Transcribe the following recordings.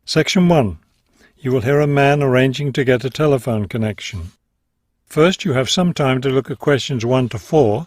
Section 1. You will hear a man arranging to get a telephone connection. First, you have some time to look at questions 1 to 4.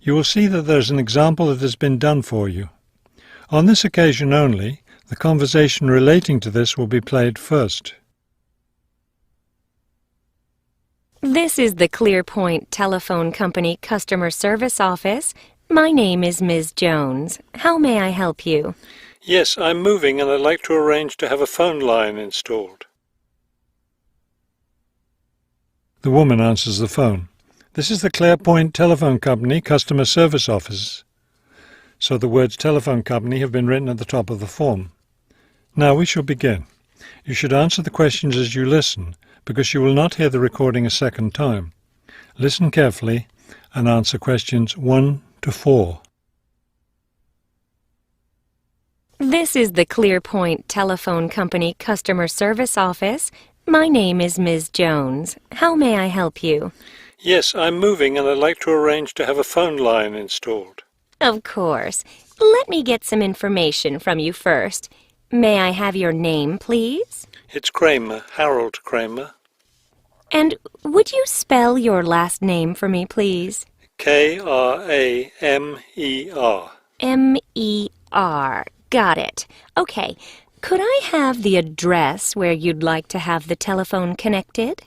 You will see that there is an example that has been done for you. On this occasion only, the conversation relating to this will be played first. This is the ClearPoint Telephone Company Customer Service Office. My name is Ms. Jones. How may I help you? Yes, I'm moving and I'd like to arrange to have a phone line installed. The woman answers the phone. This is the ClearPoint Telephone Company Customer Service Office. So the words telephone company have been written at the top of the form. Now we shall begin. You should answer the questions as you listen, because you will not hear the recording a second time. Listen carefully and answer questions 1 to 4. This is the ClearPoint Telephone Company Customer Service Office. My name is Ms. Jones. How may I help you? Yes, I'm moving and I'd like to arrange to have a phone line installed. Of course. Let me get some information from you first. May I have your name, please? It's Kramer, Harold Kramer. And would you spell your last name for me, please? Kramer. M-E-R. Got it. Okay. Could I have the address where you'd like to have the telephone connected?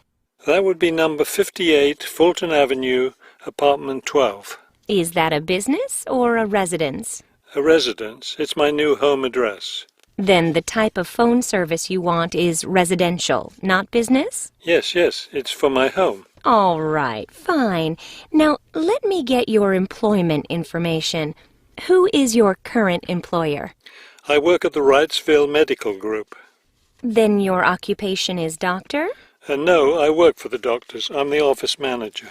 That would be number 58, Fulton Avenue, apartment 12. Is that a business or a residence? A residence. It's my new home address. Then the type of phone service you want is residential, not business? Yes, it's for my home. All right, fine. Now, let me get your employment information. Who is your current employer? I work at the Wrightsville Medical Group. Then your occupation is doctor? No, I work for the doctors. I'm the office manager.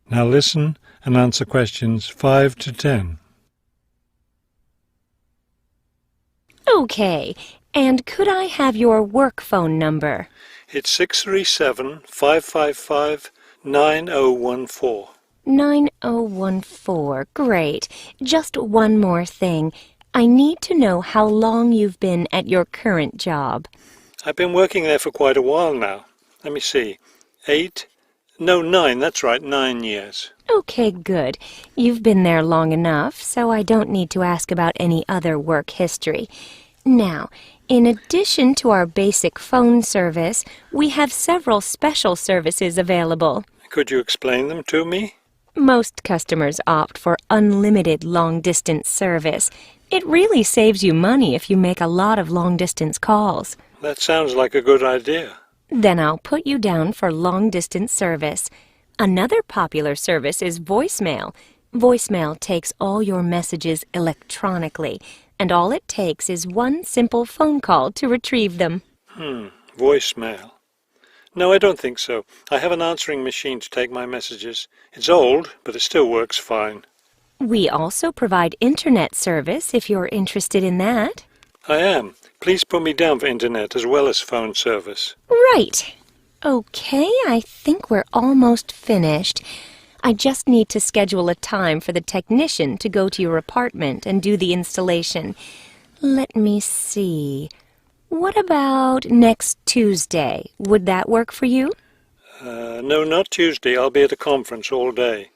Now listen and answer questions 5 to 10. Okay. And could I have your work phone number? It's 637-555-9014. 9014. Great. Just one more thing. I need to know how long you've been at your current job. I've been working there for quite a while now. Let me see. 9, that's right, 9 years. Okay, good. You've been there long enough, so I don't need to ask about any other work history. Now, in addition to our basic phone service, we have several special services available. Could you explain them to me? Most customers opt for unlimited long-distance service. It really saves you money if you make a lot of long-distance calls. That sounds like a good idea. Then I'll put you down for long-distance service. Another popular service is voicemail. Voicemail takes all your messages electronically, and all it takes is one simple phone call to retrieve them. Voicemail. No, I don't think so. I have an answering machine to take my messages. It's old, but it still works fine. We also provide internet service if you're interested in that. I am. Please put me down for internet as well as phone service. Right. Okay, I think we're almost finished. I just need to schedule a time for the technician to go to your apartment and do the installation. Let me see. What about next Tuesday? Would that work for you? No, not Tuesday. I'll be at a conference all day.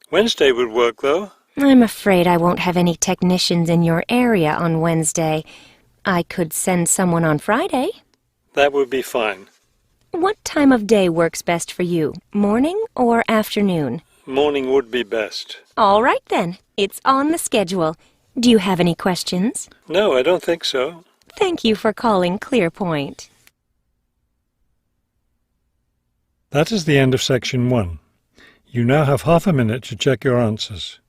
Wednesday would work, though. I'm afraid I won't have any technicians in your area on Wednesday. I could send someone on Friday. That would be fine. What time of day works best for you, morning or afternoon? Morning would be best. All right, then. It's on the schedule. Do you have any questions? No, I don't think so. Thank you for calling ClearPoint. That is the end of Section 1. You now have half a minute to check your answers.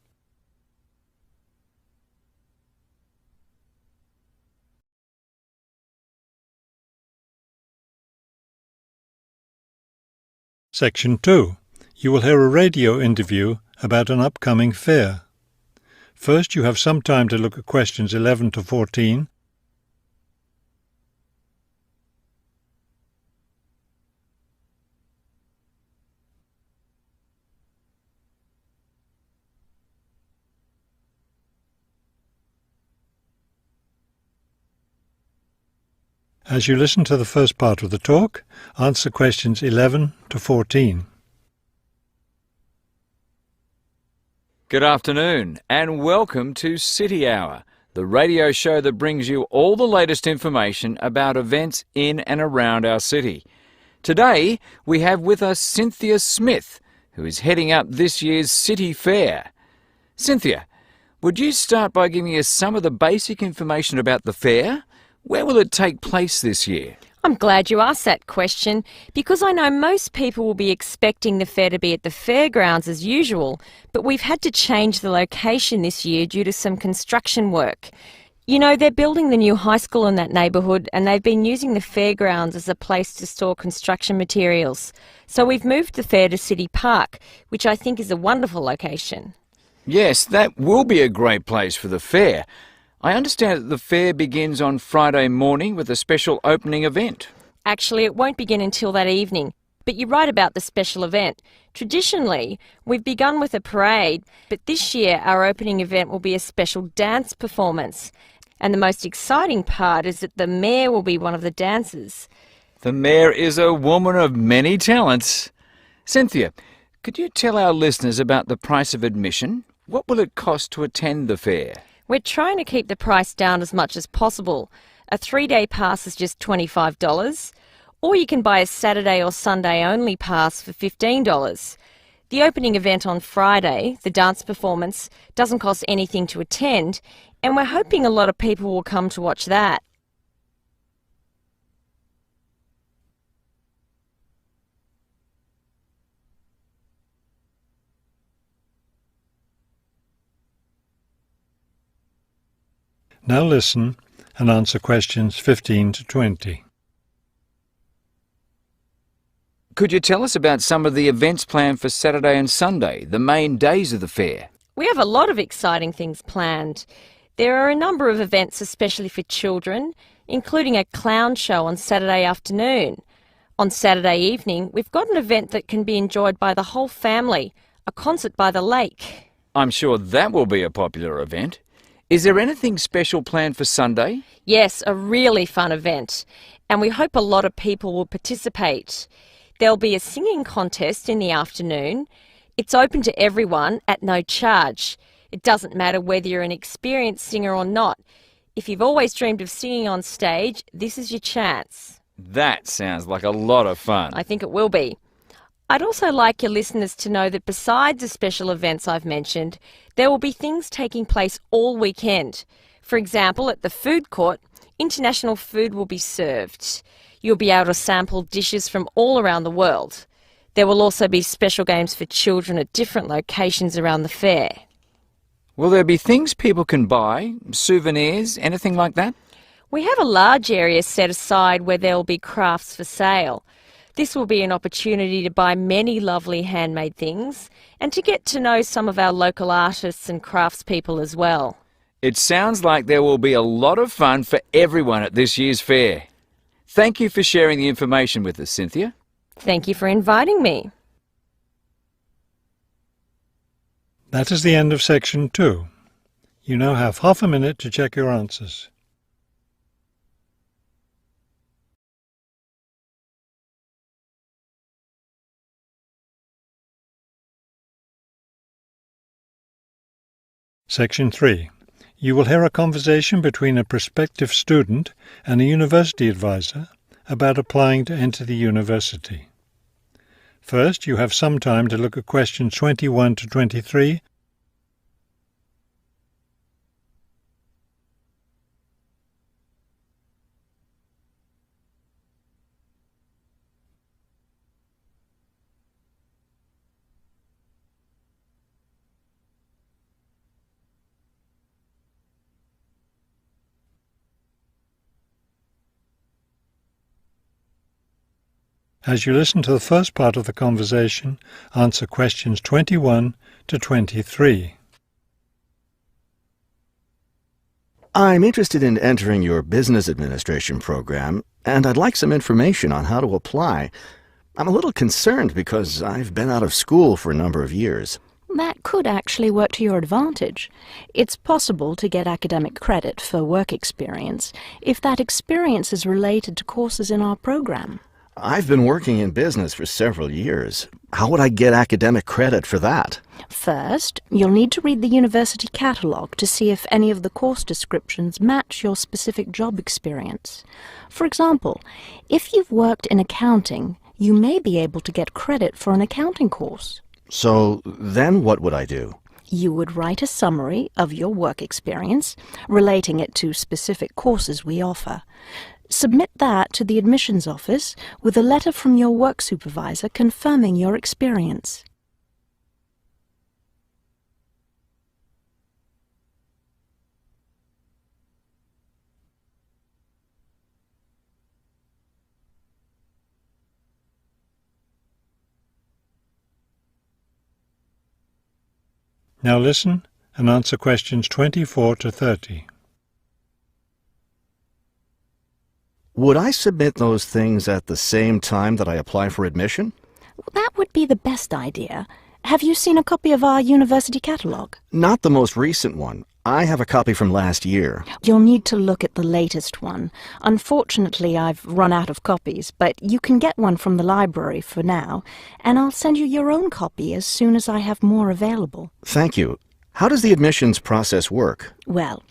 Section 2. You will hear a radio interview about an upcoming fair. First, you have some time to look at questions 11 to 14. As you listen to the first part of the talk, answer questions 11 to 14. Good afternoon and welcome to City Hour, the radio show that brings you all the latest information about events in and around our city. Today we have with us Cynthia Smith, who is heading up this year's City Fair. Cynthia, would you start by giving us some of the basic information about the fair? Where will it take place this year? I'm glad you asked that question because I know most people will be expecting the fair to be at the fairgrounds as usual, but we've had to change the location this year due to some construction work. You know, they're building the new high school in that neighbourhood and they've been using the fairgrounds as a place to store construction materials. So we've moved the fair to City Park, which I think is a wonderful location. Yes, that will be a great place for the fair. I understand that the fair begins on Friday morning with a special opening event. Actually, it won't begin until that evening, but you're right about the special event. Traditionally, we've begun with a parade, but this year our opening event will be a special dance performance. And the most exciting part is that the mayor will be one of the dancers. The mayor is a woman of many talents. Cynthia, could you tell our listeners about the price of admission? What will it cost to attend the fair? We're trying to keep the price down as much as possible. A 3-day pass is just $25, or you can buy a Saturday or Sunday only pass for $15. The opening event on Friday, the dance performance, doesn't cost anything to attend, and we're hoping a lot of people will come to watch that. Now listen and answer questions 15 to 20. Could you tell us about some of the events planned for Saturday and Sunday, the main days of the fair? We have a lot of exciting things planned. There are a number of events especially for children, including a clown show on Saturday afternoon. On Saturday evening, we've got an event that can be enjoyed by the whole family, a concert by the lake. I'm sure that will be a popular event. Is there anything special planned for Sunday? Yes, a really fun event, and we hope a lot of people will participate. There'll be a singing contest in the afternoon. It's open to everyone at no charge. It doesn't matter whether you're an experienced singer or not. If you've always dreamed of singing on stage, this is your chance. That sounds like a lot of fun. I think it will be. I'd also like your listeners to know that besides the special events I've mentioned, there will be things taking place all weekend. For example, at the food court, international food will be served. You'll be able to sample dishes from all around the world. There will also be special games for children at different locations around the fair. Will there be things people can buy, souvenirs, anything like that? We have a large area set aside where there will be crafts for sale. This will be an opportunity to buy many lovely handmade things and to get to know some of our local artists and craftspeople as well. It sounds like there will be a lot of fun for everyone at this year's fair. Thank you for sharing the information with us, Cynthia. Thank you for inviting me. That is the end of section 2. You now have half a minute to check your answers. Section 3. You will hear a conversation between a prospective student and a university advisor about applying to enter the university. First, you have some time to look at questions 21 to 23. As you listen to the first part of the conversation, answer questions 21 to 23. I'm interested in entering your business administration program, and I'd like some information on how to apply. I'm a little concerned because I've been out of school for a number of years. That could actually work to your advantage. It's possible to get academic credit for work experience if that experience is related to courses in our program. I've been working in business for several years. How would I get academic credit for that? First, you'll need to read the university catalogue to see if any of the course descriptions match your specific job experience. For example, if you've worked in accounting, you may be able to get credit for an accounting course. So then what would I do? You would write a summary of your work experience, relating it to specific courses we offer. Submit that to the admissions office with a letter from your work supervisor confirming your experience. Now listen and answer questions 24 to 30. Would I submit those things at the same time that I apply for admission? That would be the best idea. Have you seen a copy of our university catalogue? Not the most recent one. I have a copy from last year. You'll need to look at the latest one. Unfortunately, I've run out of copies, but you can get one from the library for now, and I'll send you your own copy as soon as I have more available. Thank you. How does the admissions process work? Well,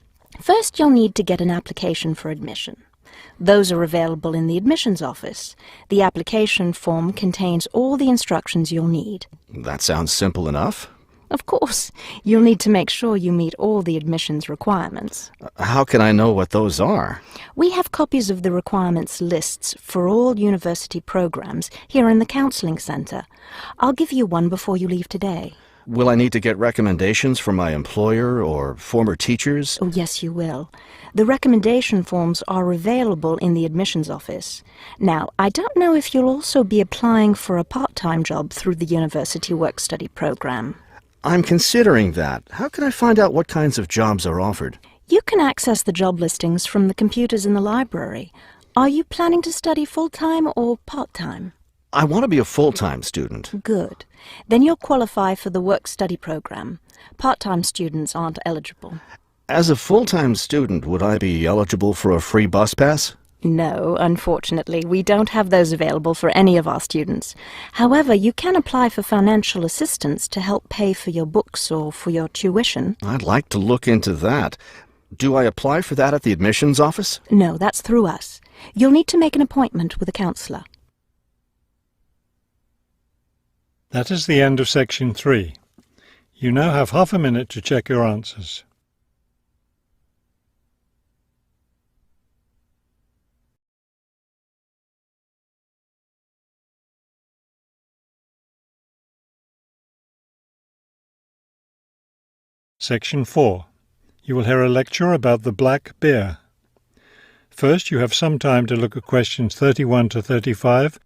first you'll need to get an application for admission. Those are available in the admissions office. The application form contains all the instructions you'll need. That sounds simple enough. Of course, you'll need to make sure you meet all the admissions requirements. How can I know what those are? We have copies of the requirements lists for all university programs here in the Counselling Centre. I'll give you one before you leave today. Will I need to get recommendations from my employer or former teachers? Oh, yes, you will. The recommendation forms are available in the admissions office. Now, I don't know if you'll also be applying for a part-time job through the university work-study program. I'm considering that. How can I find out what kinds of jobs are offered? You can access the job listings from the computers in the library. Are you planning to study full-time or part-time? I want to be a full-time student. Good. Then you'll qualify for the work-study program. Part-time students aren't eligible. As a full-time student, would I be eligible for a free bus pass? No, unfortunately, we don't have those available for any of our students. However, you can apply for financial assistance to help pay for your books or for your tuition. I'd like to look into that. Do I apply for that at the admissions office? No, that's through us. You'll need to make an appointment with a counsellor. That is the end of section 3. You now have half a minute to check your answers. Section 4. You will hear a lecture about the black bear. First, you have some time to look at questions 31 to 35.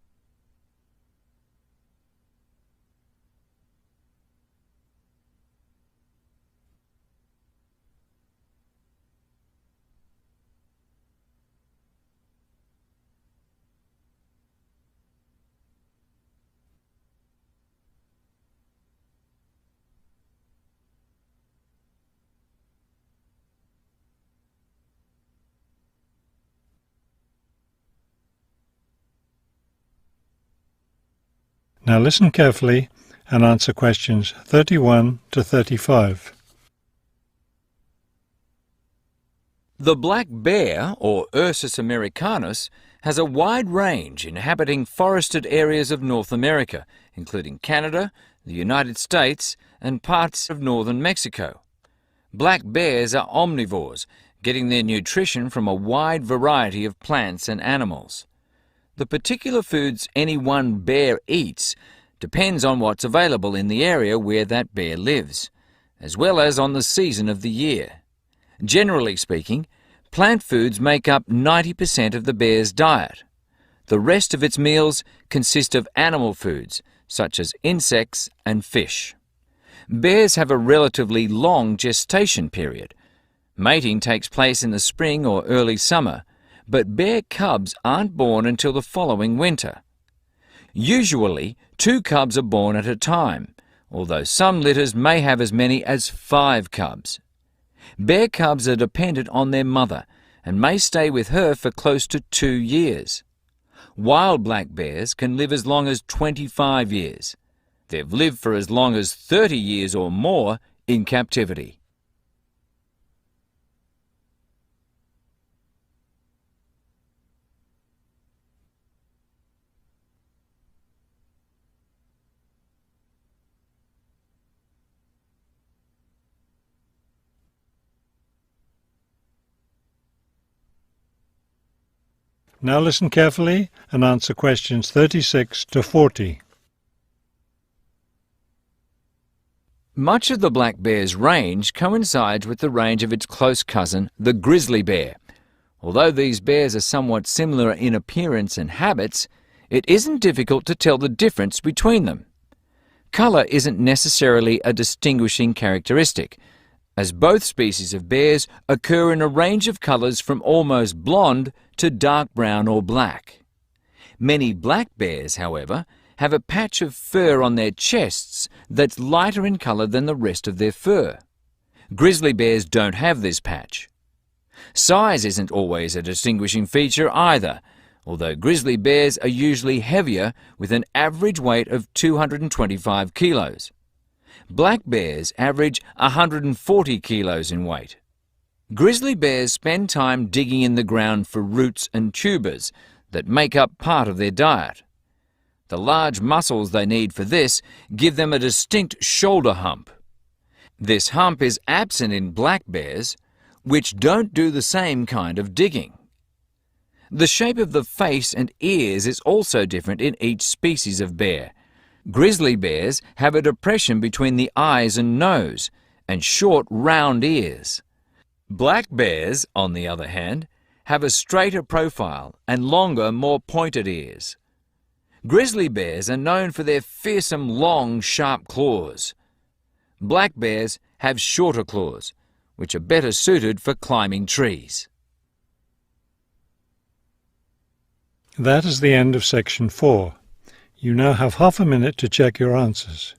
Now listen carefully and answer questions 31 to 35. The black bear, or Ursus americanus, has a wide range inhabiting forested areas of North America, including Canada, the United States, and parts of northern Mexico. Black bears are omnivores, getting their nutrition from a wide variety of plants and animals. The particular foods any one bear eats depends on what's available in the area where that bear lives, as well as on the season of the year. Generally speaking, plant foods make up 90% of the bear's diet. The rest of its meals consist of animal foods, such as insects and fish. Bears have a relatively long gestation period. Mating takes place in the spring or early summer, but bear cubs aren't born until the following winter. Usually, 2 cubs are born at a time, although some litters may have as many as 5 cubs. Bear cubs are dependent on their mother and may stay with her for close to 2 years. Wild black bears can live as long as 25 years. They've lived for as long as 30 years or more in captivity. Now listen carefully and answer questions 36 to 40. Much of the black bear's range coincides with the range of its close cousin, the grizzly bear. Although these bears are somewhat similar in appearance and habits, it isn't difficult to tell the difference between them. Colour isn't necessarily a distinguishing characteristic, as both species of bears occur in a range of colours from almost blonde to dark brown or black. Many black bears, however, have a patch of fur on their chests that's lighter in colour than the rest of their fur. Grizzly bears don't have this patch. Size isn't always a distinguishing feature either, although grizzly bears are usually heavier with an average weight of 225 kilos. Black bears average 140 kilos in weight. Grizzly bears spend time digging in the ground for roots and tubers that make up part of their diet. The large muscles they need for this give them a distinct shoulder hump. This hump is absent in black bears, which don't do the same kind of digging. The shape of the face and ears is also different in each species of bear. Grizzly bears have a depression between the eyes and nose, and short, round ears. Black bears, on the other hand, have a straighter profile and longer, more pointed ears. Grizzly bears are known for their fearsome, long, sharp claws. Black bears have shorter claws, which are better suited for climbing trees. That is the end of section 4. You now have half a minute to check your answers.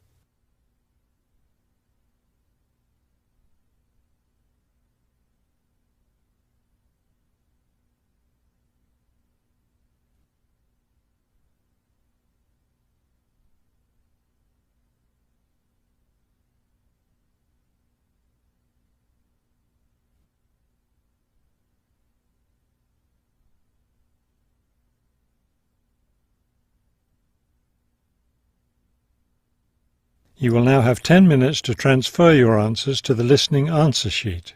You will now have 10 minutes to transfer your answers to the listening answer sheet.